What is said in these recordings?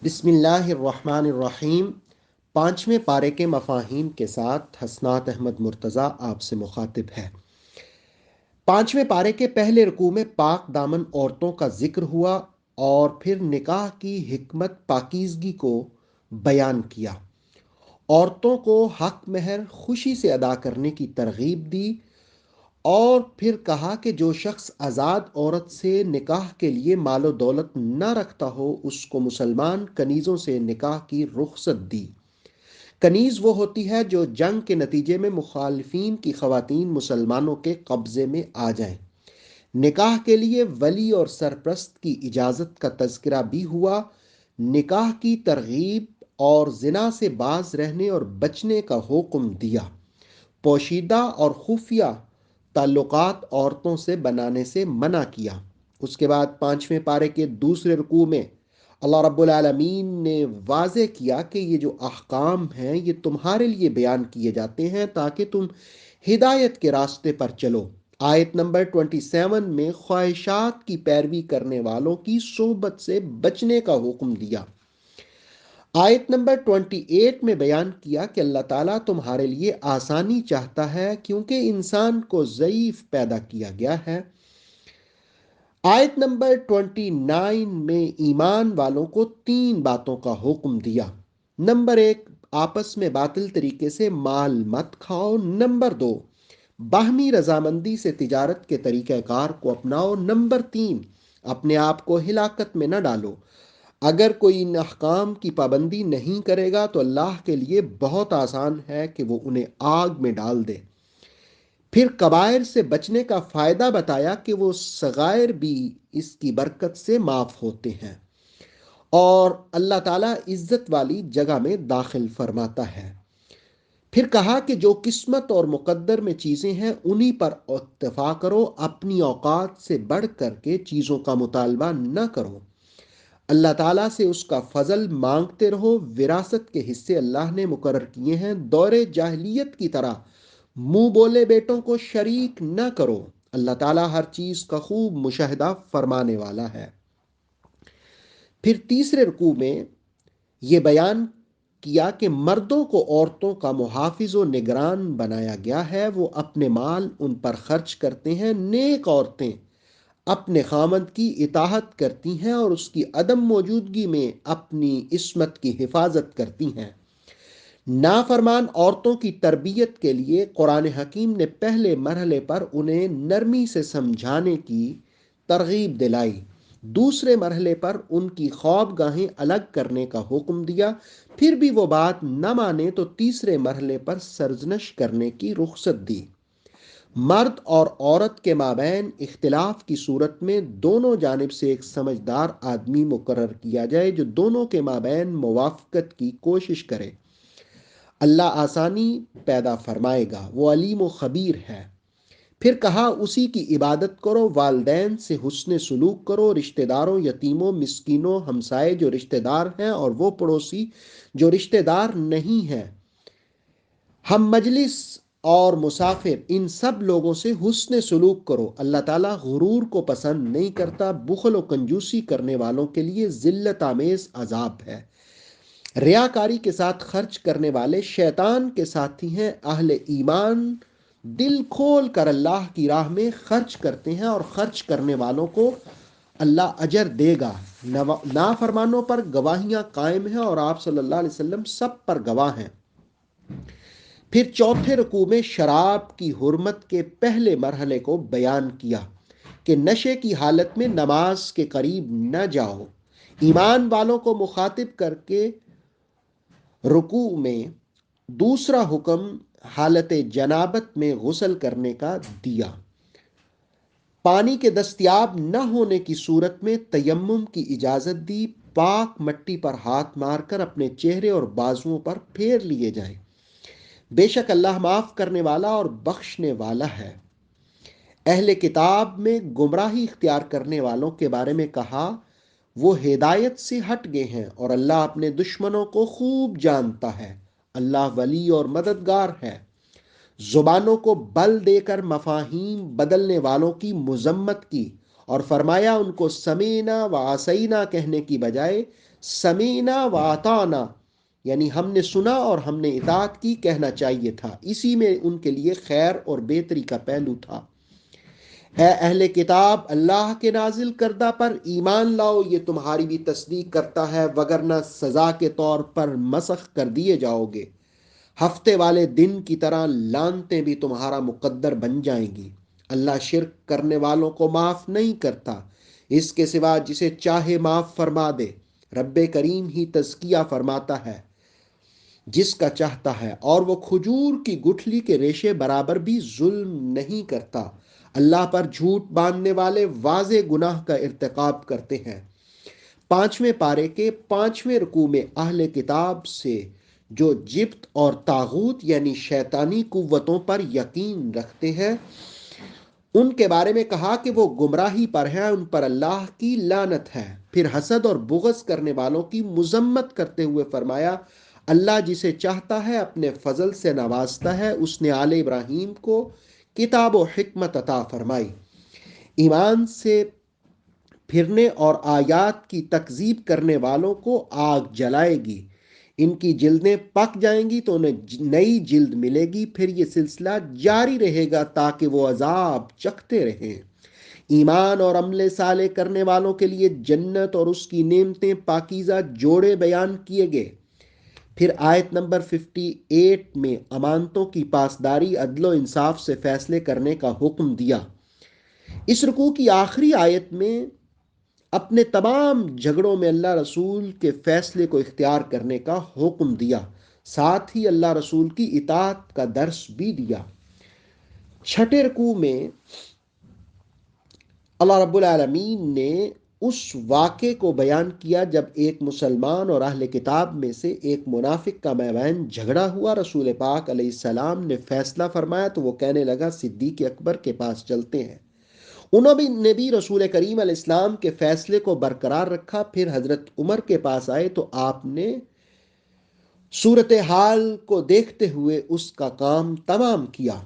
بسم اللہ الرحمن الرحیم۔ پانچویں پارے کے مفاہیم کے ساتھ حسنات احمد مرتضیٰ آپ سے مخاطب ہے۔ پانچویں پارے کے پہلے رکوع میں پاک دامن عورتوں کا ذکر ہوا اور پھر نکاح کی حکمت پاکیزگی کو بیان کیا۔ عورتوں کو حق مہر خوشی سے ادا کرنے کی ترغیب دی اور پھر کہا کہ جو شخص آزاد عورت سے نکاح کے لیے مال و دولت نہ رکھتا ہو اس کو مسلمان کنیزوں سے نکاح کی رخصت دی۔ کنیز وہ ہوتی ہے جو جنگ کے نتیجے میں مخالفین کی خواتین مسلمانوں کے قبضے میں آ جائیں۔ نکاح کے لیے ولی اور سرپرست کی اجازت کا تذکرہ بھی ہوا۔ نکاح کی ترغیب اور زنا سے باز رہنے اور بچنے کا حکم دیا۔ پوشیدہ اور خفیہ تعلقات عورتوں سے بنانے سے منع کیا۔ اس کے بعد پانچویں پارے کے دوسرے رکوع میں اللہ رب العالمین نے واضح کیا کہ یہ جو احکام ہیں یہ تمہارے لیے بیان کیے جاتے ہیں تاکہ تم ہدایت کے راستے پر چلو۔ آیت نمبر 27 میں خواہشات کی پیروی کرنے والوں کی صحبت سے بچنے کا حکم دیا۔ آیت نمبر 28 میں بیان کیا کہ اللہ تعالیٰ تمہارے لیے آسانی چاہتا ہے کیونکہ انسان کو ضعیف پیدا کیا گیا ہے۔ آیت نمبر 29 میں ایمان والوں کو 3 باتوں کا حکم دیا۔ نمبر 1، آپس میں باطل طریقے سے مال مت کھاؤ۔ نمبر 2، باہمی رضامندی سے تجارت کے طریقہ کار کو اپناؤ۔ نمبر 3، اپنے آپ کو ہلاکت میں نہ ڈالو۔ اگر کوئی ان احکام کی پابندی نہیں کرے گا تو اللہ کے لیے بہت آسان ہے کہ وہ انہیں آگ میں ڈال دے۔ پھر کبائر سے بچنے کا فائدہ بتایا کہ وہ صغائر بھی اس کی برکت سے معاف ہوتے ہیں اور اللہ تعالیٰ عزت والی جگہ میں داخل فرماتا ہے۔ پھر کہا کہ جو قسمت اور مقدر میں چیزیں ہیں انہی پر اکتفا کرو، اپنی اوقات سے بڑھ کر کے چیزوں کا مطالبہ نہ کرو۔ اللہ تعالیٰ سے اس کا فضل مانگتے رہو۔ وراثت کے حصے اللہ نے مقرر کیے ہیں۔ دور جاہلیت کی طرح منہ بولے بیٹوں کو شریک نہ کرو۔ اللہ تعالیٰ ہر چیز کا خوب مشاہدہ فرمانے والا ہے۔ پھر تیسرے رکوع میں یہ بیان کیا کہ مردوں کو عورتوں کا محافظ و نگران بنایا گیا ہے۔ وہ اپنے مال ان پر خرچ کرتے ہیں۔ نیک عورتیں اپنے خامند کی اطاعت کرتی ہیں اور اس کی عدم موجودگی میں اپنی عصمت کی حفاظت کرتی ہیں۔ نافرمان عورتوں کی تربیت کے لیے قرآن حکیم نے پہلے مرحلے پر انہیں نرمی سے سمجھانے کی ترغیب دلائی۔ دوسرے مرحلے پر ان کی خوابگاہیں الگ کرنے کا حکم دیا۔ پھر بھی وہ بات نہ مانے تو تیسرے مرحلے پر سرزنش کرنے کی رخصت دی۔ مرد اور عورت کے مابین اختلاف کی صورت میں دونوں جانب سے ایک سمجھدار آدمی مقرر کیا جائے جو دونوں کے مابین موافقت کی کوشش کرے۔ اللہ آسانی پیدا فرمائے گا، وہ علیم و خبیر ہے۔ پھر کہا اسی کی عبادت کرو، والدین سے حسن سلوک کرو، رشتہ داروں، یتیموں، مسکینوں، ہمسائے جو رشتہ دار ہیں اور وہ پڑوسی جو رشتہ دار نہیں ہیں، ہم مجلس اور مسافر، ان سب لوگوں سے حسن سلوک کرو۔ اللہ تعالیٰ غرور کو پسند نہیں کرتا، بخل و کنجوسی کرنے والوں کے لیے ذلت آمیز عذاب ہے۔ ریاکاری کے ساتھ خرچ کرنے والے شیطان کے ساتھی ہیں۔ اہل ایمان دل کھول کر اللہ کی راہ میں خرچ کرتے ہیں اور خرچ کرنے والوں کو اللہ اجر دے گا۔ نافرمانوں پر گواہیاں قائم ہیں اور آپ صلی اللہ علیہ وسلم سب پر گواہ ہیں۔ پھر چوتھے رکوع میں شراب کی حرمت کے پہلے مرحلے کو بیان کیا کہ نشے کی حالت میں نماز کے قریب نہ جاؤ۔ ایمان والوں کو مخاطب کر کے رکوع میں دوسرا حکم حالت جنابت میں غسل کرنے کا دیا۔ پانی کے دستیاب نہ ہونے کی صورت میں تیمم کی اجازت دی۔ پاک مٹی پر ہاتھ مار کر اپنے چہرے اور بازوؤں پر پھیر لیے جائیں۔ بے شک اللہ معاف کرنے والا اور بخشنے والا ہے۔ اہل کتاب میں گمراہی اختیار کرنے والوں کے بارے میں کہا وہ ہدایت سے ہٹ گئے ہیں اور اللہ اپنے دشمنوں کو خوب جانتا ہے۔ اللہ ولی اور مددگار ہے۔ زبانوں کو بل دے کر مفاہیم بدلنے والوں کی مذمت کی اور فرمایا ان کو سمینا و عصینا کہنے کی بجائے سمینا و اطعنا، یعنی ہم نے سنا اور ہم نے اطاعت کی کہنا چاہیے تھا، اسی میں ان کے لیے خیر اور بہتری کا پہلو تھا۔ اے اہل کتاب، اللہ کے نازل کردہ پر ایمان لاؤ، یہ تمہاری بھی تصدیق کرتا ہے، وگرنہ سزا کے طور پر مسخ کر دیے جاؤ گے۔ ہفتے والے دن کی طرح لانتیں بھی تمہارا مقدر بن جائیں گی۔ اللہ شرک کرنے والوں کو معاف نہیں کرتا، اس کے سوا جسے چاہے معاف فرما دے۔ رب کریم ہی تزکیہ فرماتا ہے جس کا چاہتا ہے، اور وہ کھجور کی گٹھلی کے ریشے برابر بھی ظلم نہیں کرتا۔ اللہ پر جھوٹ باندھنے والے واضح گناہ کا ارتکاب کرتے ہیں۔ 5ویں پارے کے 5ویں رکوع میں اہل کتاب سے جو جبت اور طاغوت یعنی شیطانی قوتوں پر یقین رکھتے ہیں ان کے بارے میں کہا کہ وہ گمراہی پر ہیں، ان پر اللہ کی لعنت ہے۔ پھر حسد اور بغض کرنے والوں کی مذمت کرتے ہوئے فرمایا، اللہ جسے چاہتا ہے اپنے فضل سے نوازتا ہے۔ اس نے آل ابراہیم کو کتاب و حکمت عطا فرمائی۔ ایمان سے پھرنے اور آیات کی تکذیب کرنے والوں کو آگ جلائے گی، ان کی جلدیں پک جائیں گی تو انہیں نئی جلد ملے گی، پھر یہ سلسلہ جاری رہے گا تاکہ وہ عذاب چکھتے رہیں۔ ایمان اور عمل صالح کرنے والوں کے لیے جنت اور اس کی نعمتیں پاکیزہ جوڑے بیان کیے گئے۔ پھر آیت نمبر 58 میں امانتوں کی پاسداری، عدل و انصاف سے فیصلے کرنے کا حکم دیا۔ اس رکوع کی آخری آیت میں اپنے تمام جھگڑوں میں اللہ رسول کے فیصلے کو اختیار کرنے کا حکم دیا، ساتھ ہی اللہ رسول کی اطاعت کا درس بھی دیا۔ 6 رکوع میں اللہ رب العالمین نے اس واقعے کو بیان کیا جب ایک مسلمان اور اہل کتاب میں سے ایک منافق کا مابین جھگڑا ہوا۔ رسول پاک علیہ السلام نے فیصلہ فرمایا تو وہ کہنے لگا صدیق اکبر کے پاس چلتے ہیں۔ انہوں نے بھی رسول کریم علیہ السلام کے فیصلے کو برقرار رکھا۔ پھر حضرت عمر کے پاس آئے تو آپ نے صورتحال کو دیکھتے ہوئے اس کا کام تمام کیا۔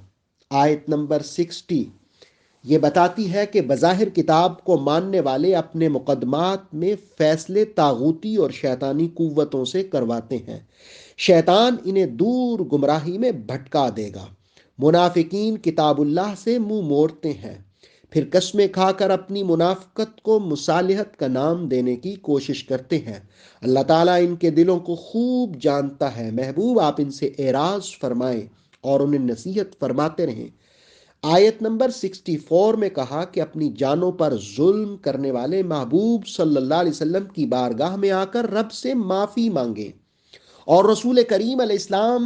آیت نمبر 60 یہ بتاتی ہے کہ بظاہر کتاب کو ماننے والے اپنے مقدمات میں فیصلے طاغوتی اور شیطانی قوتوں سے کرواتے ہیں۔ شیطان انہیں دور گمراہی میں بھٹکا دے گا۔ منافقین کتاب اللہ سے منہ موڑتے ہیں، پھر قسمیں کھا کر اپنی منافقت کو مصالحت کا نام دینے کی کوشش کرتے ہیں۔ اللہ تعالیٰ ان کے دلوں کو خوب جانتا ہے۔ محبوب آپ ان سے اعراض فرمائیں اور انہیں نصیحت فرماتے رہیں۔ آیت نمبر 64 میں کہا کہ اپنی جانوں پر ظلم کرنے والے محبوب صلی اللہ علیہ وسلم کی بارگاہ میں آ کر رب سے معافی مانگیں اور رسول کریم علیہ السلام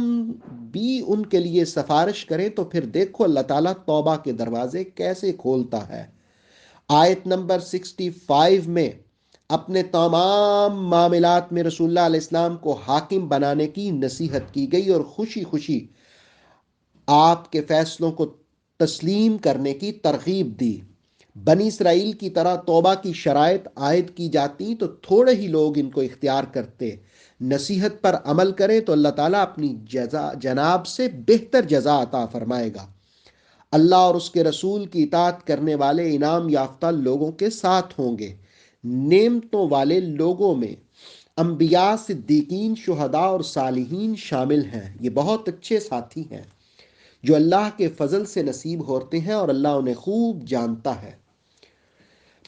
بھی ان کے لیے سفارش کریں، تو پھر دیکھو اللہ تعالیٰ توبہ کے دروازے کیسے کھولتا ہے۔ آیت نمبر 65 میں اپنے تمام معاملات میں رسول اللہ علیہ السلام کو حاکم بنانے کی نصیحت کی گئی اور خوشی خوشی آپ کے فیصلوں کو تسلیم کرنے کی ترغیب دی۔ بنی اسرائیل کی طرح توبہ کی شرائط عائد کی جاتی تو تھوڑے ہی لوگ ان کو اختیار کرتے۔ نصیحت پر عمل کریں تو اللہ تعالیٰ اپنی جناب سے بہتر جزا عطا فرمائے گا۔ اللہ اور اس کے رسول کی اطاعت کرنے والے انعام یافتہ لوگوں کے ساتھ ہوں گے۔ نعمتوں والے لوگوں میں انبیاء، صدیقین، شہداء اور صالحین شامل ہیں۔ یہ بہت اچھے ساتھی ہیں جو اللہ کے فضل سے نصیب ہوتے ہیں اور اللہ انہیں خوب جانتا ہے۔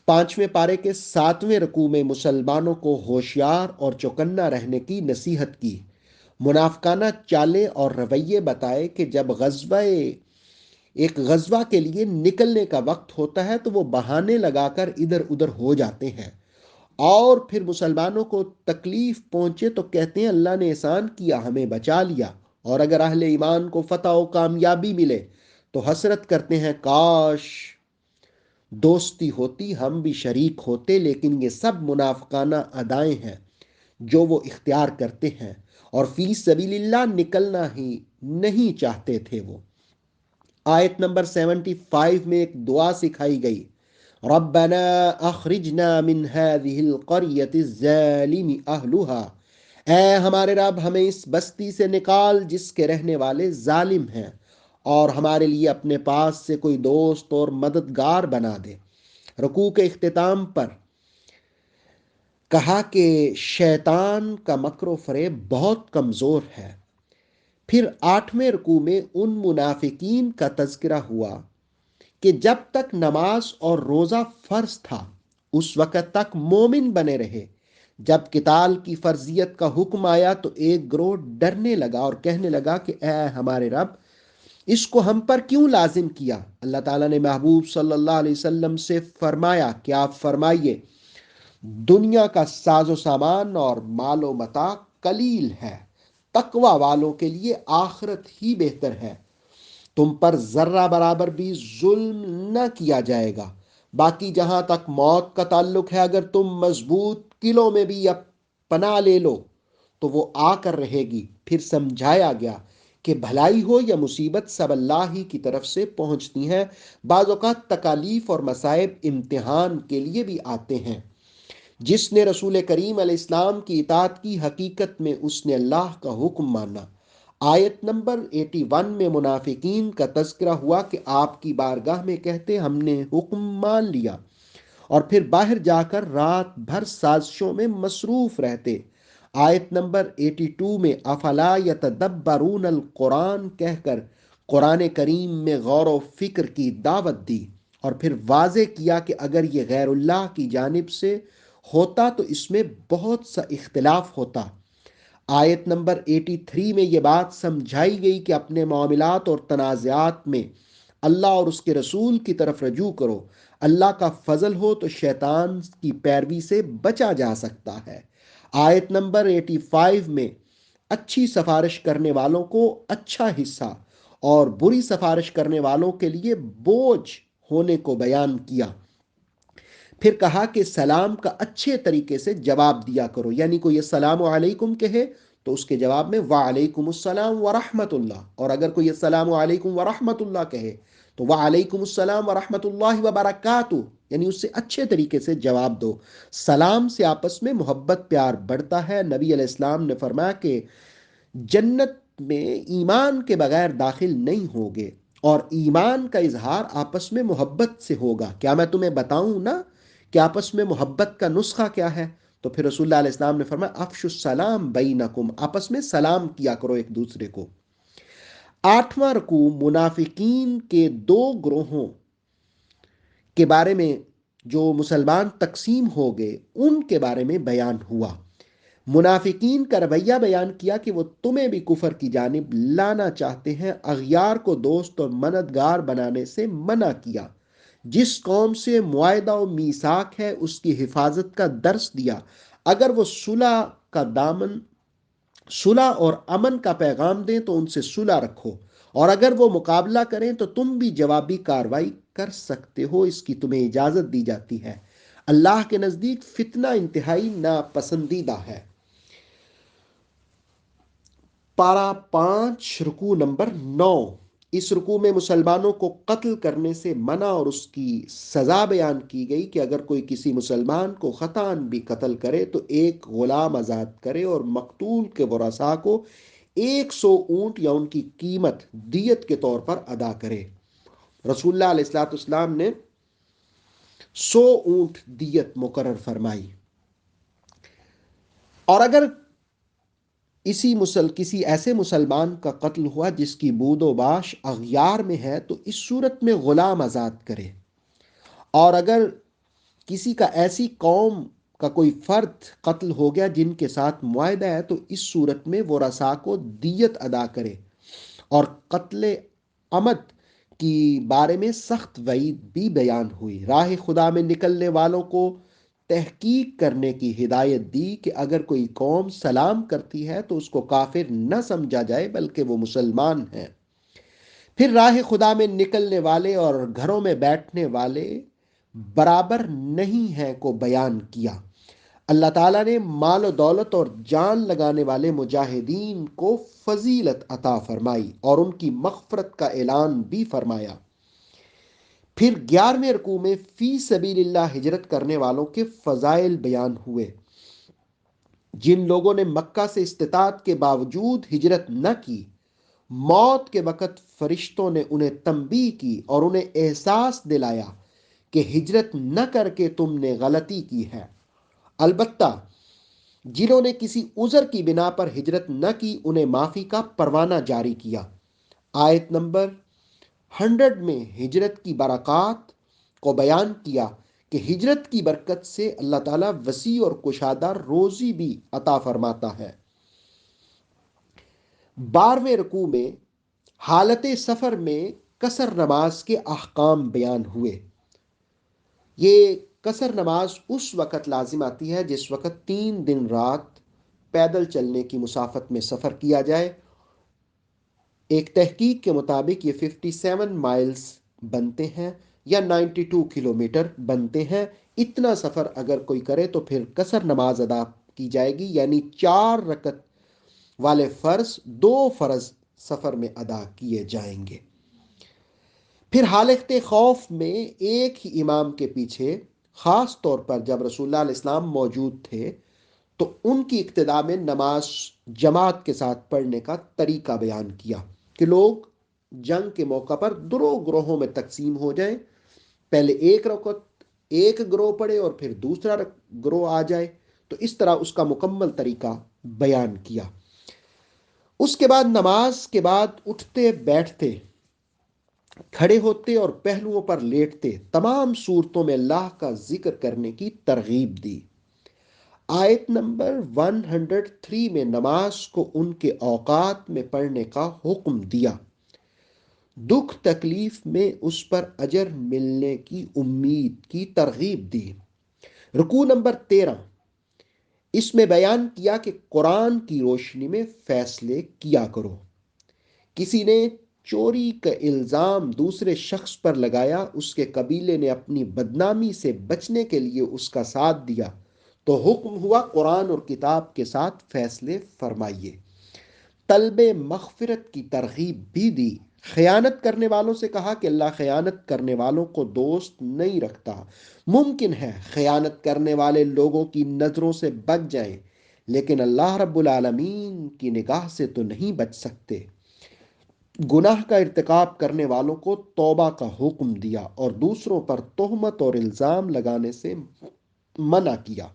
5ویں پارے کے 7ویں رکوع میں مسلمانوں کو ہوشیار اور چوکنا رہنے کی نصیحت کی، منافقانہ چالیں اور رویے بتائے کہ جب ایک غزوہ کے لیے نکلنے کا وقت ہوتا ہے تو وہ بہانے لگا کر ادھر ادھر ہو جاتے ہیں، اور پھر مسلمانوں کو تکلیف پہنچے تو کہتے ہیں اللہ نے احسان کیا، ہمیں بچا لیا، اور اگر اہل ایمان کو فتح و کامیابی ملے تو حسرت کرتے ہیں کاش دوستی ہوتی، ہم بھی شریک ہوتے۔ لیکن یہ سب منافقانہ ادائیں ہیں جو وہ اختیار کرتے ہیں، اور فی سبیل اللہ نکلنا ہی نہیں چاہتے تھے وہ۔ آیت نمبر 75 میں ایک دعا سکھائی گئی، ربنا اخرجنا من هذه القرية الظالم اهلها، اے ہمارے رب ہمیں اس بستی سے نکال جس کے رہنے والے ظالم ہیں، اور ہمارے لیے اپنے پاس سے کوئی دوست اور مددگار بنا دے۔ رکوع کے اختتام پر کہا کہ شیطان کا مکر و فریب بہت کمزور ہے۔ پھر 8ویں رکوع میں ان منافقین کا تذکرہ ہوا کہ جب تک نماز اور روزہ فرض تھا اس وقت تک مومن بنے رہے، جب قتال کی فرضیت کا حکم آیا تو ایک گروہ ڈرنے لگا اور کہنے لگا کہ اے ہمارے رب، اس کو ہم پر کیوں لازم کیا؟ اللہ تعالیٰ نے محبوب صلی اللہ علیہ وسلم سے فرمایا کہ آپ فرمائیے، دنیا کا ساز و سامان اور مال و متاع قلیل ہے، تقوی والوں کے لیے آخرت ہی بہتر ہے۔ تم پر ذرہ برابر بھی ظلم نہ کیا جائے گا۔ باقی جہاں تک موت کا تعلق ہے، اگر تم مضبوط قلعوں میں بھی اب پناہ لے لو تو وہ آ کر رہے گی۔ پھر سمجھایا گیا کہ بھلائی ہو یا مصیبت سب اللہ ہی کی طرف سے پہنچتی ہیں۔ بعض اوقات تکالیف اور مصائب امتحان کے لیے بھی آتے ہیں۔ جس نے رسول کریم علیہ السلام کی اطاعت کی، حقیقت میں اس نے اللہ کا حکم مانا۔ آیت نمبر 81 میں منافقین کا تذکرہ ہوا کہ آپ کی بارگاہ میں کہتے ہم نے حکم مان لیا، اور پھر باہر جا کر رات بھر سازشوں میں مصروف رہتے۔ آیت نمبر 82 میں افلا یتدبرون القرآن کہہ کر قرآن کریم میں غور و فکر کی دعوت دی، اور پھر واضح کیا کہ اگر یہ غیر اللہ کی جانب سے ہوتا تو اس میں بہت سا اختلاف ہوتا۔ آیت نمبر 83 میں یہ بات سمجھائی گئی کہ اپنے معاملات اور تنازعات میں اللہ اور اس کے رسول کی طرف رجوع کرو۔ اللہ کا فضل ہو تو شیطان کی پیروی سے بچا جا سکتا ہے۔ آیت نمبر 85 میں اچھی سفارش کرنے والوں کو اچھا حصہ اور بری سفارش کرنے والوں کے لیے بوجھ ہونے کو بیان کیا۔ پھر کہا کہ سلام کا اچھے طریقے سے جواب دیا کرو، یعنی کوئی السلام علیکم کہے تو اس کے جواب میں وعلیکم السلام ورحمت اللہ، اور اگر کوئی السلام علیکم ورحمت اللہ کہے تو وعلیکم السلام ورحمت اللہ وبرکاتہ، یعنی اس سے اچھے طریقے سے جواب دو۔ سلام سے آپس میں محبت پیار بڑھتا ہے۔ نبی علیہ السلام نے فرمایا کہ جنت میں ایمان کے بغیر داخل نہیں ہوگے، اور ایمان کا اظہار آپس میں محبت سے ہوگا۔ کیا میں تمہیں بتاؤں نا کہ آپس میں محبت کا نسخہ کیا ہے؟ تو پھر رسول اللہ علیہ السلام نے فرمایا افشوا السلام بینکم، آپس میں سلام کیا کرو ایک دوسرے کو۔ 8واں رکوع منافقین کے دو گروہوں کے بارے میں، جو مسلمان تقسیم ہو گئے، ان کے بارے میں بیان ہوا۔ منافقین کا رویہ بیان کیا کہ وہ تمہیں بھی کفر کی جانب لانا چاہتے ہیں، اغیار کو دوست اور مددگار بنانے سے منع کیا، جس قوم سے معاہدہ و میثاق ہے اس کی حفاظت کا درس دیا، اگر وہ صلح اور امن کا پیغام دیں تو ان سے صلح رکھو، اور اگر وہ مقابلہ کریں تو تم بھی جوابی کارروائی کر سکتے ہو، اس کی تمہیں اجازت دی جاتی ہے۔ اللہ کے نزدیک فتنہ انتہائی ناپسندیدہ ہے۔ پارہ 5 رکوع نمبر 9۔ اس رکوع میں مسلمانوں کو قتل کرنے سے منع اور اس کی سزا بیان کی گئی کہ اگر کوئی کسی مسلمان کو خطاً بھی قتل کرے تو ایک غلام آزاد کرے اور مقتول کے ورثاء کو 100 اونٹ یا ان کی قیمت دیت کے طور پر ادا کرے۔ رسول اللہ علیہ السلام نے 100 اونٹ دیت مقرر فرمائی، اور اگر کسی ایسے مسلمان کا قتل ہوا جس کی بود و باش اغیار میں ہے تو اس صورت میں غلام آزاد کرے، اور اگر کسی کا ایسی قوم کا کوئی فرد قتل ہو گیا جن کے ساتھ معاہدہ ہے تو اس صورت میں وہ رسا کو دیت ادا کرے۔ اور قتل عمد کی بارے میں سخت وعید بھی بیان ہوئی۔ راہ خدا میں نکلنے والوں کو تحقیق کرنے کی ہدایت دی کہ اگر کوئی قوم سلام کرتی ہے تو اس کو کافر نہ سمجھا جائے بلکہ وہ مسلمان ہیں۔ پھر راہ خدا میں نکلنے والے اور گھروں میں بیٹھنے والے برابر نہیں ہیں کو بیان کیا۔ اللہ تعالیٰ نے مال و دولت اور جان لگانے والے مجاہدین کو فضیلت عطا فرمائی اور ان کی مغفرت کا اعلان بھی فرمایا۔ پھر 11ویں رکوع میں فی سبیل اللہ ہجرت کرنے والوں کے فضائل بیان ہوئے۔ جن لوگوں نے مکہ سے استطاعت کے باوجود ہجرت نہ کی، موت کے وقت فرشتوں نے انہیں تنبیہ کی اور انہیں احساس دلایا کہ ہجرت نہ کر کے تم نے غلطی کی ہے۔ البتہ جنہوں نے کسی عذر کی بنا پر ہجرت نہ کی انہیں معافی کا پروانہ جاری کیا۔ آیت نمبر 100 میں ہجرت کی برکات کو بیان کیا کہ ہجرت کی برکت سے اللہ تعالیٰ وسیع اور کشادہ روزی بھی عطا فرماتا ہے۔ 12ویں رکوع میں حالت سفر میں قصر نماز کے احکام بیان ہوئے۔ یہ قصر نماز اس وقت لازم آتی ہے جس وقت 3 دن رات پیدل چلنے کی مسافت میں سفر کیا جائے۔ ایک تحقیق کے مطابق یہ 57 مائلز بنتے ہیں یا 92 کلومیٹر بنتے ہیں۔ اتنا سفر اگر کوئی کرے تو پھر قصر نماز ادا کی جائے گی، یعنی 4 رکعت والے فرض 2 فرض سفر میں ادا کیے جائیں گے۔ پھر حالت خوف میں ایک ہی امام کے پیچھے، خاص طور پر جب رسول اللہ علیہ السلام موجود تھے تو ان کی اقتداء میں نماز جماعت کے ساتھ پڑھنے کا طریقہ بیان کیا کہ لوگ جنگ کے موقع پر دو گروہوں میں تقسیم ہو جائیں، پہلے ایک رکعت ایک گروہ پڑھے اور پھر دوسرا گروہ آ جائے، تو اس طرح اس کا مکمل طریقہ بیان کیا۔ اس کے بعد نماز کے بعد اٹھتے بیٹھتے، کھڑے ہوتے اور پہلوؤں پر لیٹتے تمام صورتوں میں اللہ کا ذکر کرنے کی ترغیب دی۔ آیت نمبر 103 میں نماز کو ان کے اوقات میں پڑھنے کا حکم دیا، دکھ تکلیف میں اس پر اجر ملنے کی امید کی ترغیب دی۔ رکوع نمبر 13، اس میں بیان کیا کہ قرآن کی روشنی میں فیصلے کیا کرو۔ کسی نے چوری کا الزام دوسرے شخص پر لگایا، اس کے قبیلے نے اپنی بدنامی سے بچنے کے لیے اس کا ساتھ دیا تو حکم ہوا قرآن اور کتاب کے ساتھ فیصلے فرمائیے۔ طلب مغفرت کی ترغیب بھی دی۔ خیانت کرنے والوں سے کہا کہ اللہ خیانت کرنے والوں کو دوست نہیں رکھتا۔ ممکن ہے خیانت کرنے والے لوگوں کی نظروں سے بچ جائیں، لیکن اللہ رب العالمین کی نگاہ سے تو نہیں بچ سکتے۔ گناہ کا ارتکاب کرنے والوں کو توبہ کا حکم دیا اور دوسروں پر تہمت اور الزام لگانے سے منع کیا۔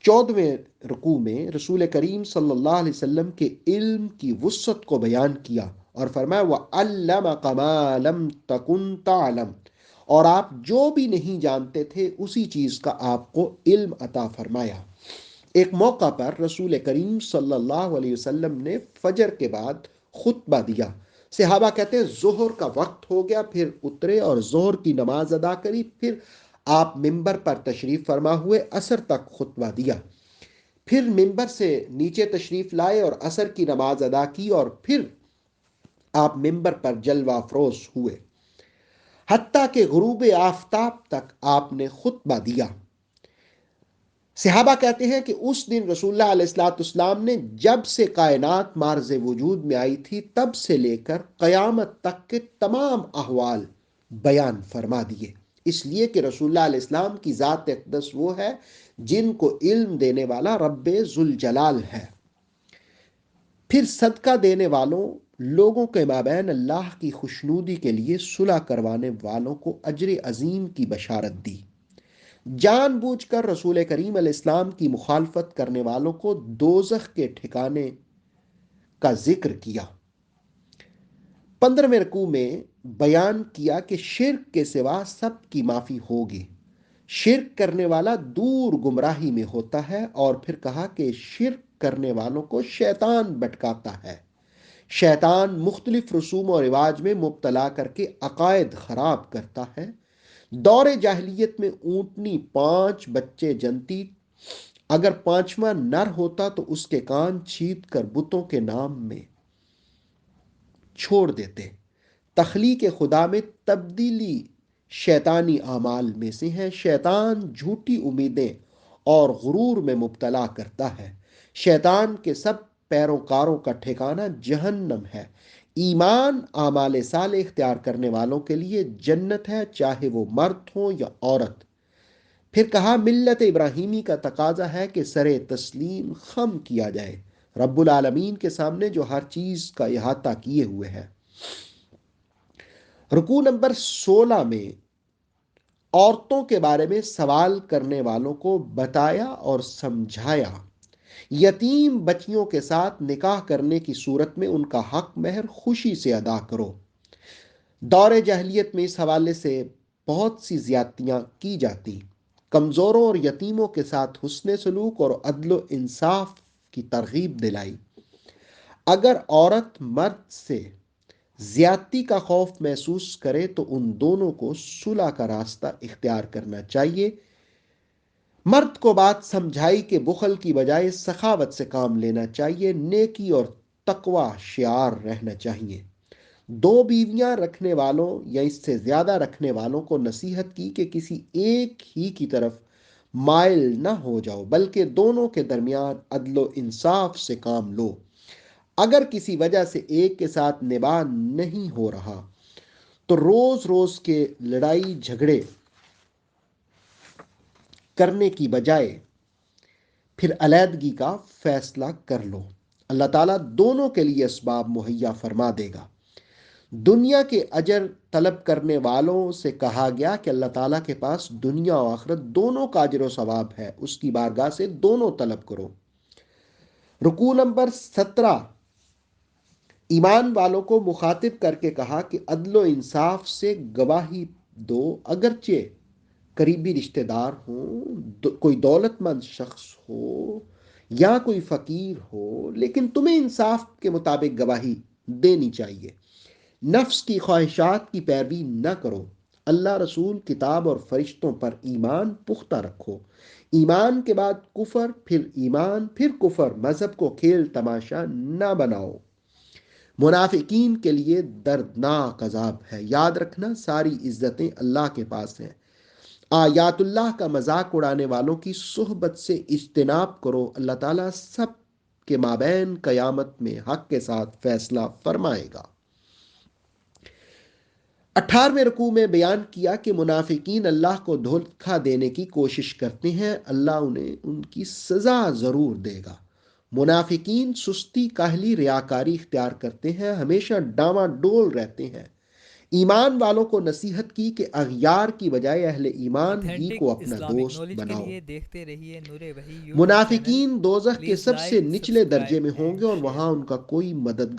14ویں رکوع میں رسول کریم صلی اللہ علیہ وسلم کے علم کی وسعت کو بیان کیا اور فرمایا وَعَلَّمَكَ مَا لَمْ تَكُنْ تَعْلَمْ، اور آپ جو بھی نہیں جانتے تھے اسی چیز کا آپ کو علم عطا فرمایا۔ ایک موقع پر رسول کریم صلی اللہ علیہ وسلم نے فجر کے بعد خطبہ دیا۔ صحابہ کہتے ہیں ظہر کا وقت ہو گیا، پھر اترے اور ظہر کی نماز ادا کری، پھر آپ ممبر پر تشریف فرما ہوئے عصر تک خطبہ دیا، پھر ممبر سے نیچے تشریف لائے اور عصر کی نماز ادا کی، اور پھر آپ ممبر پر جلوہ افروز ہوئے حتیٰ کہ غروب آفتاب تک آپ نے خطبہ دیا۔ صحابہ کہتے ہیں کہ اس دن رسول اللہ علیہ السلام نے جب سے کائنات مارز وجود میں آئی تھی تب سے لے کر قیامت تک کے تمام احوال بیان فرما دیے، اس لیے کہ رسول اللہ علیہ السلام کی ذات اقدس وہ ہے جن کو علم دینے والا رب ذوالجلال ہے۔ پھر صدقہ دینے والوں لوگوں کے مابین اللہ کی خوشنودی کے لیے صلح کروانے والوں کو اجر عظیم کی بشارت دی۔ جان بوجھ کر رسول کریم علیہ السلام کی مخالفت کرنے والوں کو دوزخ کے ٹھکانے کا ذکر کیا۔ 15ویں رکوع میں بیان کیا کہ شرک کے سوا سب کی معافی ہوگی، شرک کرنے والا دور گمراہی میں ہوتا ہے، اور پھر کہا کہ شرک کرنے والوں کو شیطان بھٹکاتا ہے۔ شیطان مختلف رسوم و رواج میں مبتلا کر کے عقائد خراب کرتا ہے۔ دور جاہلیت میں اونٹنی 5 بچے جنتی، اگر 5واں نر ہوتا تو اس کے کان چھید کر بتوں کے نام میں چھوڑ دیتے۔ تخلیق خدا میں تبدیلی شیطانی اعمال میں سے ہے۔ شیطان جھوٹی امیدیں اور غرور میں مبتلا کرتا ہے۔ شیطان کے سب پیروکاروں کا ٹھکانہ جہنم ہے۔ ایمان اعمال صالح اختیار کرنے والوں کے لیے جنت ہے، چاہے وہ مرد ہوں یا عورت۔ پھر کہا ملت ابراہیمی کا تقاضا ہے کہ سر تسلیم خم کیا جائے رب العالمین کے سامنے جو ہر چیز کا احاطہ کیے ہوئے ہے۔ رکوع نمبر 16 میں عورتوں کے بارے میں سوال کرنے والوں کو بتایا اور سمجھایا، یتیم بچیوں کے ساتھ نکاح کرنے کی صورت میں ان کا حق مہر خوشی سے ادا کرو۔ دور جاہلیت میں اس حوالے سے بہت سی زیادتیاں کی جاتی، کمزوروں اور یتیموں کے ساتھ حسن سلوک اور عدل و انصاف کی ترغیب دلائی۔ اگر عورت مرد سے زیادتی کا خوف محسوس کرے تو ان دونوں کو صلح کا راستہ اختیار کرنا چاہیے۔ مرد کو بات سمجھائی کہ بخل کی بجائے سخاوت سے کام لینا چاہیے، نیکی اور تقوی شعار رہنا چاہیے۔ دو بیویاں رکھنے والوں یا اس سے زیادہ رکھنے والوں کو نصیحت کی کہ کسی ایک ہی کی طرف مائل نہ ہو جاؤ، بلکہ دونوں کے درمیان عدل و انصاف سے کام لو۔ اگر کسی وجہ سے ایک کے ساتھ نباہ نہیں ہو رہا تو روز روز کے لڑائی جھگڑے کرنے کی بجائے پھر علیحدگی کا فیصلہ کر لو۔ اللہ تعالیٰ دونوں کے لیے اسباب مہیا فرما دے گا۔ دنیا کے اجر طلب کرنے والوں سے کہا گیا کہ اللہ تعالیٰ کے پاس دنیا و آخرت دونوں کا اجر و ثواب ہے، اس کی بارگاہ سے دونوں طلب کرو۔ رکوع نمبر 17، ایمان والوں کو مخاطب کر کے کہا کہ عدل و انصاف سے گواہی دو، اگرچہ قریبی رشتہ دار ہوں، کوئی دولت مند شخص ہو یا کوئی فقیر ہو، لیکن تمہیں انصاف کے مطابق گواہی دینی چاہیے۔ نفس کی خواہشات کی پیروی نہ کرو، اللہ، رسول، کتاب اور فرشتوں پر ایمان پختہ رکھو۔ ایمان کے بعد کفر، پھر ایمان، پھر کفر، مذہب کو کھیل تماشا نہ بناؤ۔ منافقین کے لیے دردناک عذاب ہے۔ یاد رکھنا ساری عزتیں اللہ کے پاس ہیں۔ آیات اللہ کا مذاق اڑانے والوں کی صحبت سے اجتناب کرو، اللہ تعالیٰ سب کے مابین قیامت میں حق کے ساتھ فیصلہ فرمائے گا۔ 18ویں رکوع میں بیان کیا کہ منافقین اللہ کو دھوکہ دینے کی کوشش کرتے ہیں، اللہ انہیں ان کی سزا ضرور دے گا۔ منافقین سستی، کاہلی، ریاکاری اختیار کرتے ہیں، ہمیشہ ڈاواں ڈول رہتے ہیں۔ ایمان والوں کو نصیحت کی کہ اغیار کی بجائے اہل ایمان ہی اتھینٹک کو اپنا اسلامک دوست نالج کے بناؤ۔ لیے دیکھتے رہیے نور وحی یوٹیوب چینل۔ منافقین دوزخ کے پلیز سب سے لائک، نچلے درجے سبسکرائب میں ہوں اینڈ گے اور شیئر۔ وہاں ان کا کوئی مدد